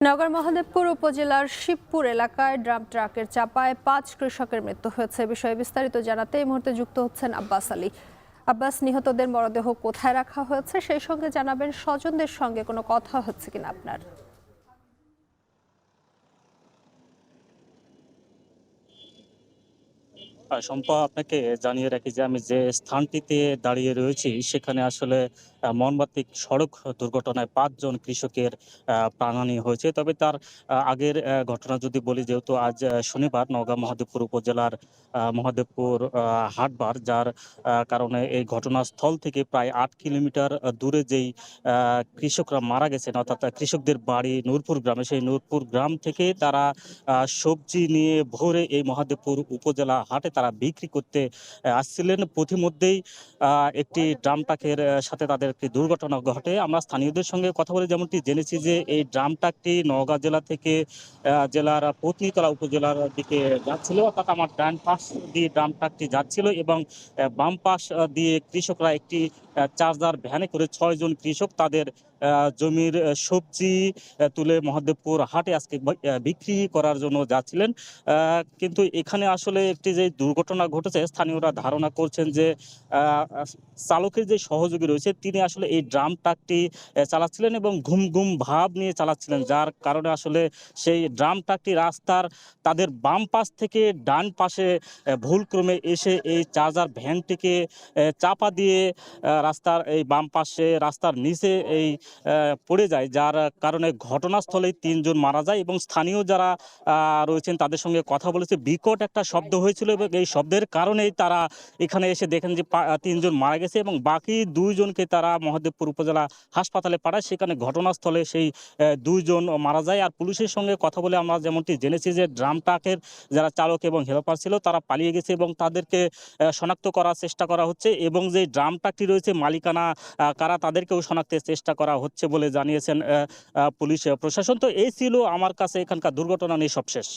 নগর মহদেবপুর উপজেলার শিবপুর এলাকায় ড্রাম ট্রাকের চাপায় ৫ কৃষকের মৃত্যু হয়েছে। বিষয়ে বিস্তারিত জানাতে এই মুহূর্তে যুক্ত হচ্ছেন আব্বাস আলী। আব্বাস, নিহতদের মরদেহ কোথায় রাখা হয়েছে সেই সঙ্গে জানাবেন স্বজনদের সঙ্গে কোনো কথা হচ্ছে কিনা আপনার? শম্পা, আপনাকে জানিয়ে রাখি যে আমি যে স্থানটিতে দাঁড়িয়ে রয়েছি সেখানে আসলে মর্মান্তিক সড়ক দুর্ঘটনায় ৫ জন কৃষকের প্রাণহানি হয়েছে। তবে তার আগের ঘটনা যদি বলি, যেহেতু আজ শনিবার নওগাঁ মহদেবপুর উপজেলার মহদেবপুর হাটবার, যার কারণে এই ঘটনাস্থল থেকে প্রায় ৮ কিলোমিটার দূরে যেই কৃষকরা মারা গেছেন, অর্থাৎ কৃষকদের বাড়ি নূরপুর গ্রামে, সেই নূরপুর গ্রাম থেকে তারা সবজি নিয়ে ভোরে এই মহাদেবপুর উপজেলা হাটে তারা বিক্রি করতে আসছিলেন। পথিমধ্যেই একটি ড্রাম ট্রাকের সাথে তাদের একটি দুর্ঘটনা ঘটে। আমরা স্থানীয়দের সঙ্গে কথা বলে যেমনটি জেনেছি যে এই ড্রাম ট্রাকটি নওগাঁ জেলা থেকে জেলার পত্নীতলা উপজেলার দিকে যাচ্ছিল, অর্থাৎ আমার ডান পাশ দিয়ে ড্রাম ট্রাকটি যাচ্ছিল এবং বাম পাশ দিয়ে কৃষকরা একটি চার্জার ভ্যানে করে ৬ জন কৃষক তাদের জমির সবজি তুলে মহাদেবপুর হাটে আজকে বিক্রি করার জন্য যাচ্ছিলেন। কিন্তু এখানে আসলে একটি যে দুর্ঘটনা ঘটেছে, স্থানীয়রা ধারণা করছেন যে চালকের যে সহযোগী রয়েছে তিনি আসলে এই ড্রাম ট্রাকটি চালাচ্ছিলেন এবং ঘুম ঘুম ভাব নিয়ে চালাচ্ছিলেন, যার কারণে আসলে সেই ড্রাম ট্রাকটি রাস্তার তাদের বাম পাশ থেকে ডান পাশে ভুলক্রমে এসে এই চার্জার ভ্যানটিকে চাপা দিয়ে রাস্তার এই বাম পাশে রাস্তার নিচে এই পড়ে যায়, যার কারণে ঘটনাস্থলেই ৩ জন মারা যায়। এবং স্থানীয় যারা রয়েছেন তাদের সঙ্গে কথা বলেছে, বিকট একটা শব্দ হয়েছিল এবং এই শব্দের কারণেই তারা এখানে এসে দেখেন যে ৩ জন মারা গেছে এবং বাকি ২ জনকে তারা মহদেবপুর উপজেলা হাসপাতালে পাঠায়। সেখানে ঘটনাস্থলে সেই ২ জন মারা যায়। আর পুলিশের সঙ্গে কথা বলে আমরা যেমনটি জেনেছি যে ড্রাম ট্রাকের যারা চালক এবং হেল্পার ছিল তারা পালিয়ে গেছে এবং তাদেরকে শনাক্ত করার চেষ্টা করা হচ্ছে এবং যে ড্রাম ট্রাকটি রয়েছে মালিকানা কারা তাদেরকেও শনাক্তের চেষ্টা করা হচ্ছে বলে জানিয়েছেন পুলিশ প্রশাসন। তো এই ছিল আমার কাছে এখানকার দুর্ঘটনা নিয়ে সবশেষ।